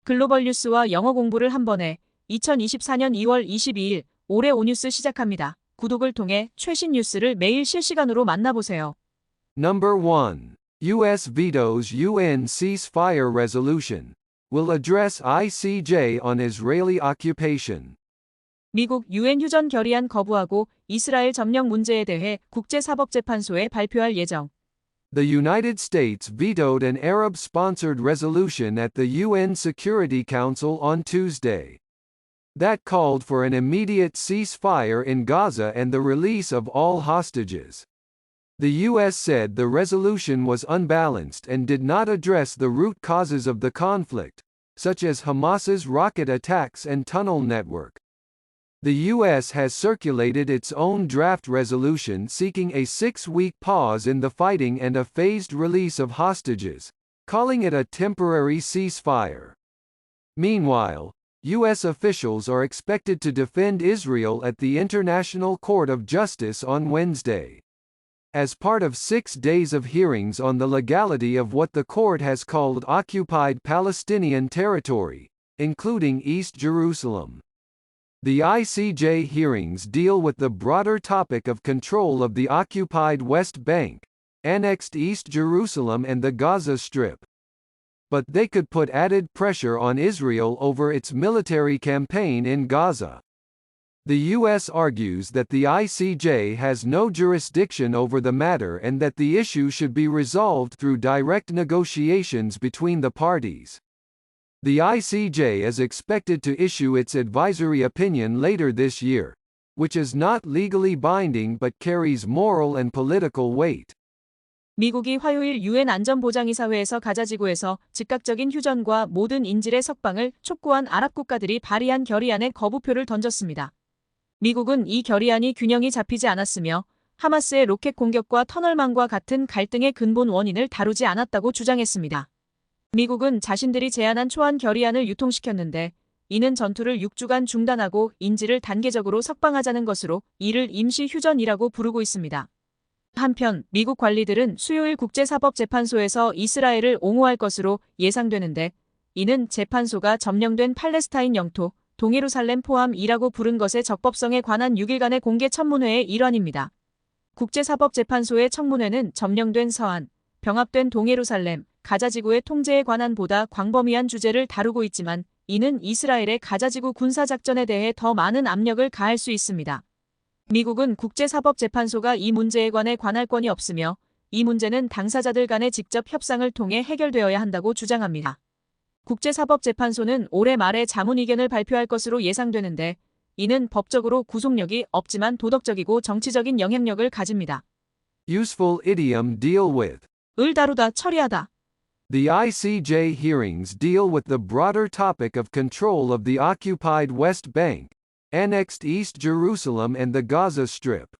글로벌 뉴스와 영어 공부를 한 번에 2024년 2월 22일 올해 오뉴스 시작합니다. 구독을 통해 최신 뉴스를 매일 실시간으로 만나보세요. Number 1. U.S. vetoes UN ceasefire resolution. Will address ICJ on Israeli occupation. 미국 유엔 휴전 결의안 거부하고 이스라엘 점령 문제에 대해 국제사법재판소에 발표할 예정. The United States vetoed an Arab-sponsored resolution at the UN Security Council on Tuesday. That called for an immediate ceasefire in Gaza and the release of all hostages. The U.S. said the resolution was unbalanced and did not address the root causes of the conflict, such as Hamas's rocket attacks and tunnel network. The U.S. has circulated its own draft resolution seeking a 6-week pause in the fighting and a phased release of hostages, calling it a temporary ceasefire. Meanwhile, U.S. officials are expected to defend Israel at the International Court of Justice on Wednesday. As part of 6 days of hearings on the legality of what the court has called occupied Palestinian territory, including East Jerusalem. The ICJ hearings deal with the broader topic of control of the occupied West Bank, annexed East Jerusalem and the Gaza Strip. But they could put added pressure on Israel over its military campaign in Gaza. The U.S. argues that the ICJ has no jurisdiction over the matter and that the issue should be resolved through direct negotiations between the parties. The ICJ is expected to issue its advisory opinion later this year, which is not legally binding but carries moral and political weight. 미국이 화요일 유엔 안전보장이사회에서 가자지구에서 즉각적인 휴전과 모든 인질의 석방을 촉구한 아랍 국가들이 발의한 결의안에 거부표를 던졌습니다. 미국은 이 결의안이 균형이 잡히지 않았으며 하마스의 로켓 공격과 터널망과 같은 갈등의 근본 원인을 다루지 않았다고 주장했습니다. 미국은 자신들이 제안한 초안 결의안을 유통시켰는데 이는 전투를 6주간 중단하고 인질을 단계적으로 석방하자는 것으로 이를 임시 휴전이라고 부르고 있습니다. 한편 미국 관리들은 수요일 국제사법재판소에서 이스라엘을 옹호할 것으로 예상되는데 이는 재판소가 점령된 팔레스타인 영토 동예루살렘 포함이라고 부른 것의 적법성에 관한 6일간의 공개 청문회의 일환입니다. 국제사법재판소의 청문회는 점령된 서안, 병합된 동예루살렘, 가자지구의 통제에 관한 보다 광범위한 주제를 다루고 있지만 이는 이스라엘의 가자지구 군사작전에 대해 더 많은 압력을 가할 수 있습니다. 미국은 국제사법재판소가 이 문제에 관해 관할권이 없으며 이 문제는 당사자들 간의 직접 협상을 통해 해결되어야 한다고 주장합니다. 국제사법재판소는 올해 말에 자문 의견을 발표할 것으로 예상되는데 이는 법적으로 구속력이 없지만 도덕적이고 정치적인 영향력을 가집니다. Useful idiom deal with. 을 다루다 처리하다. The ICJ hearings deal with the broader topic of control of the occupied West Bank, annexed East Jerusalem and the Gaza Strip.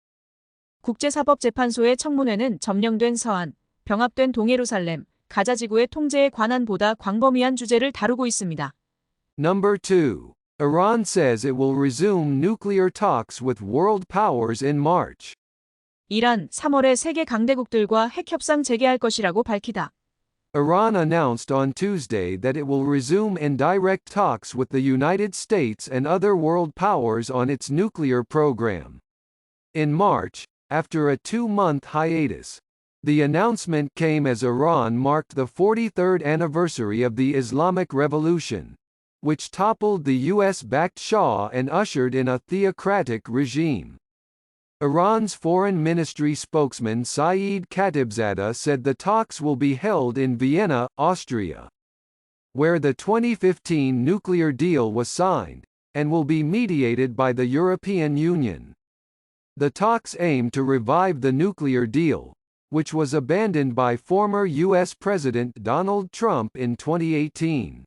국제사법재판소의 청문회는 점령된 서안, 병합된 동예루살렘, 가자지구의 통제에 관한 보다 광범위한 주제를 다루고 있습니다. Number 2. Iran says it will resume nuclear talks with world powers in March. 이란 3월에 세계 강대국들과 핵협상 재개할 것이라고 밝히다. Iran announced on Tuesday that it will resume indirect talks with the United States and other world powers on its nuclear program. In March, after a 2-month hiatus, the announcement came as Iran marked the 43rd anniversary of the Islamic Revolution, which toppled the US-backed Shah and ushered in a theocratic regime. Iran's foreign ministry spokesman Saeed Khatibzadeh said the talks will be held in Vienna, Austria, where the 2015 nuclear deal was signed, and will be mediated by the European Union. The talks aim to revive the nuclear deal, which was abandoned by former U.S. President Donald Trump in 2018,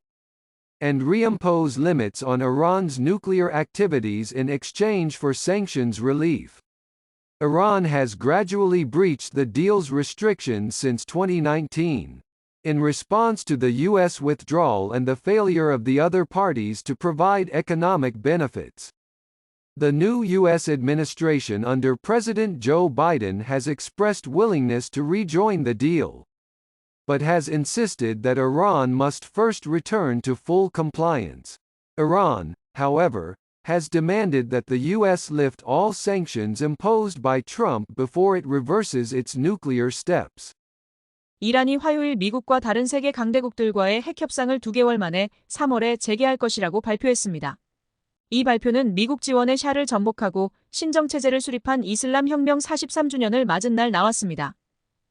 and reimpose limits on Iran's nuclear activities in exchange for sanctions relief. Iran has gradually breached the deal's restrictions since 2019, in response to the U.S. withdrawal and the failure of the other parties to provide economic benefits. The new U.S. administration under President Joe Biden has expressed willingness to rejoin the deal. but has insisted that Iran must first return to full compliance. Iran, however, has demanded that the U.S. lift all sanctions imposed by Trump before it reverses its nuclear steps. 이란이 화요일 미국과 다른 세계 강대국들과의 핵 협상을 2개월 만에 3월에 재개할 것이라고 발표했습니다. 이 발표는 미국 지원의 샤를 전복하고 신정체제를 수립한 이슬람 혁명 43주년을 맞은 날 나왔습니다.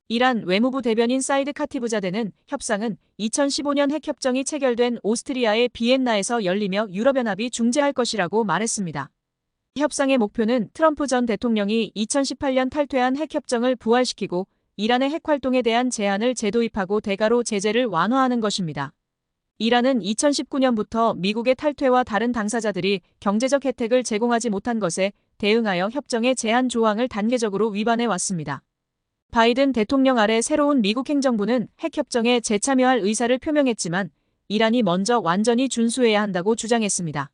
이란 외무부 대변인 사이드 카티브자데는 협상은 2015년 핵협정이 체결된 오스트리아의 비엔나에서 열리며 유럽연합이 중재할 것이라고 말했습니다. 협상의 목표는 트럼프 전 대통령이 2018년 탈퇴한 핵협정을 부활시키고 이란의 핵활동에 대한 제한을 재도입하고 대가로 제재를 완화하는 것입니다. 이란은 2019년부터 미국의 탈퇴와 다른 당사자들이 경제적 혜택을 제공하지 못한 것에 대응하여 협정의 제한 조항을 단계적으로 위반해 왔습니다. 바이든 대통령 아래 새로운 미국 행정부는 핵협정에 재참여할 의사를 표명했지만 이란이 먼저 완전히 준수해야 한다고 주장했습니다.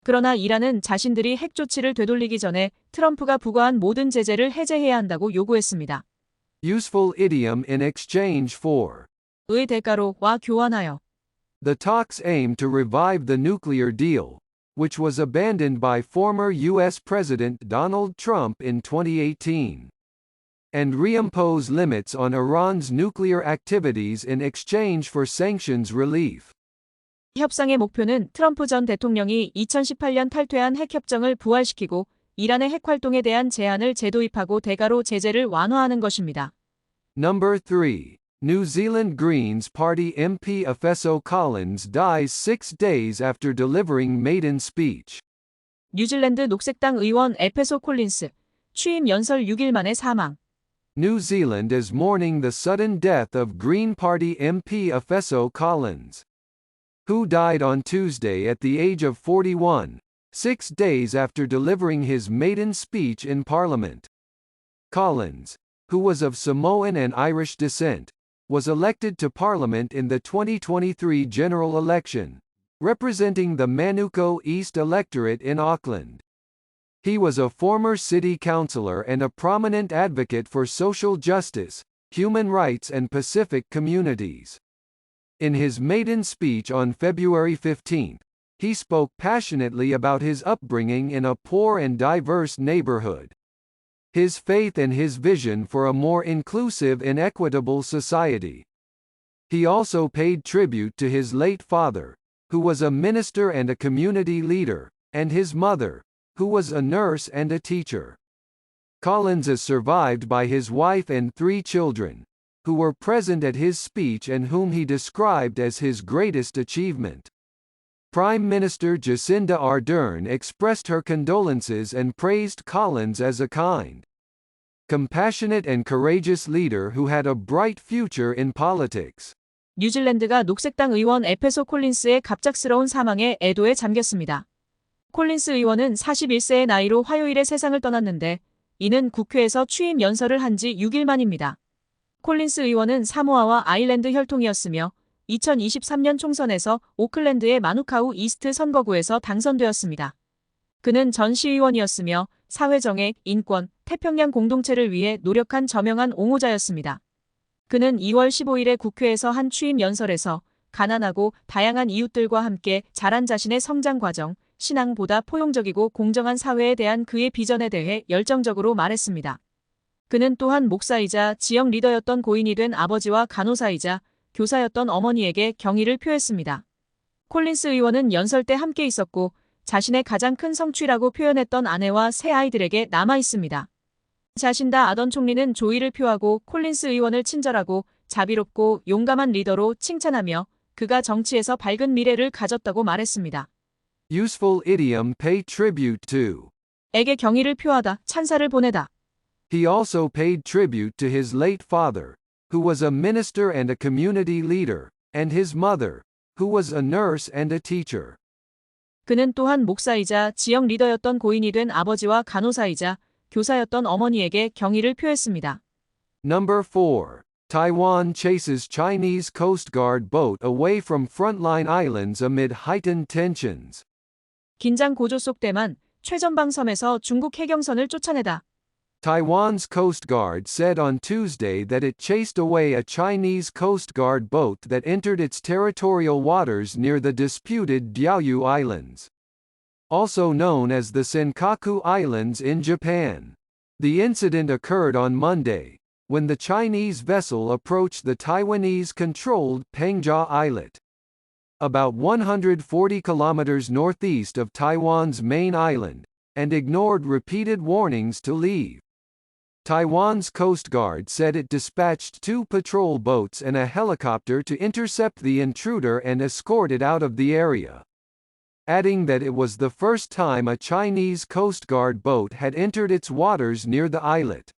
그러나 이란은 자신들이 핵 조치를 되돌리기 전에 트럼프가 부과한 모든 제재를 해제해야 한다고 요구했습니다. Useful idiom in exchange for. 의 대가로와 교환하여. The talks aim to revive the nuclear deal, which was abandoned by former U.S. President Donald Trump in 2018, and reimpose limits on Iran's nuclear activities in exchange for sanctions relief. 협상의 목표는 트럼프 전 대통령이 2018년 탈퇴한 핵협정을 부활시키고 이란의 핵활동에 대한 제한을 재도입하고 대가로 제재를 완화하는 것입니다. Number 3. New Zealand Greens Party MP Efeso Collins dies 6 days after delivering maiden speech. 뉴질랜드 녹색당 의원 에페소 콜린스, 취임 연설 6일 만에 사망. New Zealand is mourning the sudden death of Green Party MP Efeso Collins, who died on Tuesday at the age of 41, 6 days after delivering his maiden speech in Parliament. Collins, who was of Samoan and Irish descent, was elected to Parliament in the 2023 general election, representing the Manukau East electorate in Auckland. He was a former city councillor and a prominent advocate for social justice, human rights and Pacific communities. In his maiden speech on February 15, he spoke passionately about his upbringing in a poor and diverse neighborhood, his faith and his vision for a more inclusive and equitable society. He also paid tribute to his late father, who was a minister and a community leader, and his mother, who was a nurse and a teacher. Collins is survived by his wife and 3 children, who were present at his speech and whom he described as his greatest achievement. Prime Minister Jacinda Ardern expressed her condolences and praised Collins as a kind, compassionate and courageous leader who had a bright future in politics. 뉴질랜드가 녹색당 의원 에페소 콜린스의 갑작스러운 사망에 애도에 잠겼습니다. 콜린스 의원은 41세의 나이로 화요일에 세상을 떠났는데 이는 국회에서 취임 연설을 한 지 6일 만입니다. 콜린스 의원은 사모아와 아일랜드 혈통이었으며 2023년 총선에서 오클랜드의 마누카우 이스트 선거구에서 당선되었습니다. 그는 전 시의원이었으며 사회정액, 인권, 태평양 공동체를 위해 노력한 저명한 옹호자였습니다. 그는 2월 15일에 국회에서 한 취임 연설에서 가난하고 다양한 이웃들과 함께 자란 자신의 성장 과정, 신앙보다 포용적이고 공정한 사회에 대한 그의 비전에 대해 열정적으로 말했습니다. 그는 또한 목사이자 지역 리더였던 고인이 된 아버지와 간호사이자 교사였던 어머니에게 경의를 표했습니다. 콜린스 의원은 연설 때 함께 있었고 자신의 가장 큰 성취라고 표현했던 아내와 세 아이들에게 남아 있습니다. 자신다 아던 총리는 조의를 표하고 콜린스 의원을 친절하고 자비롭고 용감한 리더로 칭찬하며 그가 정치에서 밝은 미래를 가졌다고 말했습니다. Useful idiom pay tribute to. 에게 경의를 표하다, 찬사를 보내다. He also paid tribute to his late father, who was a minister and a community leader, and his mother, who was a nurse and a teacher. 그는 또한 목사이자 지역 리더였던 고인이 된 아버지와 간호사이자 교사였던 어머니에게 경의를 표했습니다. Number 4. Taiwan chases Chinese Coast Guard boat away from frontline islands amid heightened tensions. 긴장 고조 속 대만 최전방 섬에서 중국 해경선을 쫓아내다. Taiwan's Coast Guard said on Tuesday that it chased away a Chinese Coast Guard boat that entered its territorial waters near the disputed Diaoyu Islands, also known as the Senkaku Islands in Japan. The incident occurred on Monday, when the Chinese vessel approached the Taiwanese-controlled Pengjia Islet, about 140 kilometers northeast of Taiwan's main island, and ignored repeated warnings to leave. Taiwan's Coast Guard said it dispatched 2 patrol boats and a helicopter to intercept the intruder and escort it out of the area, adding that it was the first time a Chinese Coast Guard boat had entered its waters near the islet.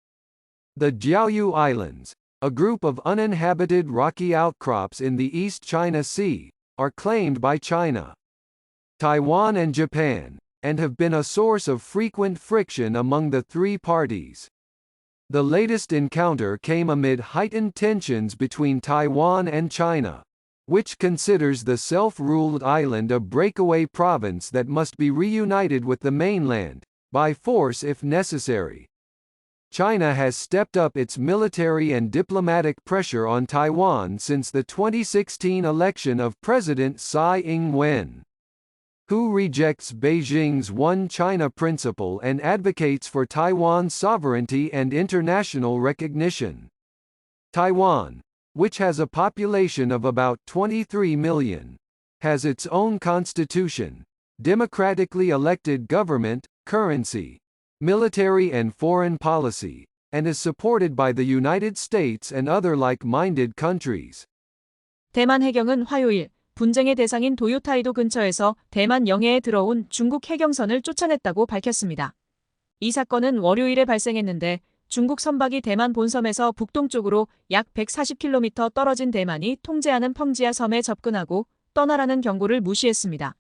The Diaoyu Islands, a group of uninhabited rocky outcrops in the East China Sea, are claimed by China, Taiwan and Japan, and have been a source of frequent friction among the three parties. The latest encounter came amid heightened tensions between Taiwan and China, which considers the self-ruled island a breakaway province that must be reunited with the mainland, by force if necessary. China has stepped up its military and diplomatic pressure on Taiwan since the 2016 election of President Tsai Ing-wen, who rejects Beijing's One China principle and advocates for Taiwan's sovereignty and international recognition. Taiwan, which has a population of about 23 million, has its own constitution, democratically elected government, currency, military and foreign policy, and is supported by the United States and other like-minded countries. 대만 해경은 화요일 분쟁의 대상인 도요타이도 근처에서 대만 영해에 들어온 중국 해경선을 쫓아냈다고 밝혔습니다. 이 사건은 월요일에 발생했는데 중국 선박이 대만 본섬에서 북동쪽으로 약 140km 떨어진 대만이 통제하는 펑지아 섬에 접근하고 떠나라는 경고를 무시했습니다.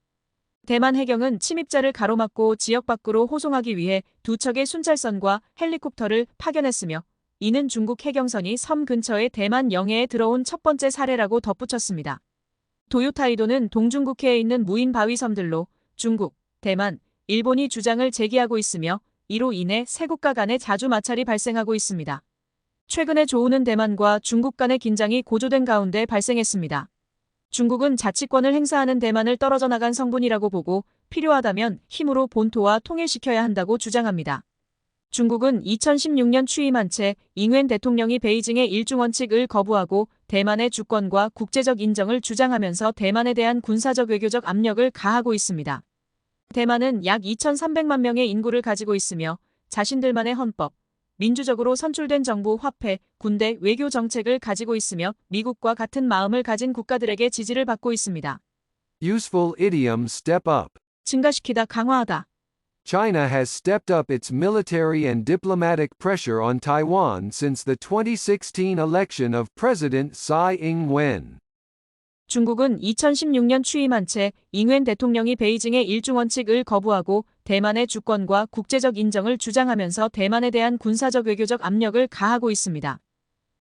대만 해경은 침입자를 가로막고 지역 밖으로 호송하기 위해 2척의 순찰선과 헬리콥터를 파견했으며 이는 중국 해경선이 섬 근처의 대만 영해에 들어온 첫 번째 사례라고 덧붙였습니다. 도요타이도는 동중국해에 있는 무인 바위 섬들로 중국, 대만, 일본이 주장을 제기하고 있으며 이로 인해 세 국가 간에 자주 마찰이 발생하고 있습니다. 최근에 조우는 대만과 중국 간의 긴장이 고조된 가운데 발생했습니다. 중국은 자치권을 행사하는 대만을 떨어져 나간 성분이라고 보고 필요하다면 힘으로 본토와 통일시켜야 한다고 주장합니다. 중국은 2016년 취임한 채 잉웬 대통령이 베이징의 일중원칙을 거부하고 대만의 주권과 국제적 인정을 주장하면서 대만에 대한 군사적 외교적 압력을 가하고 있습니다. 대만은 약 2,300만 명의 인구를 가지고 있으며 자신들만의 헌법, 민주적으로 선출된 정부, 화폐, 군대, 외교 정책을 가지고 있으며 미국과 같은 마음을 가진 국가들에게 지지를 받고 있습니다. Useful idiom step up. 증가시키다, 강화하다. China has stepped up its military and diplomatic pressure on Taiwan since the 2016 election of President Tsai Ing-wen. 중국은 2016년 취임한 채 잉웬 대통령이 베이징의 일중원칙을 거부하고 대만의 주권과 국제적 인정을 주장하면서 대만에 대한 군사적 외교적 압력을 가하고 있습니다.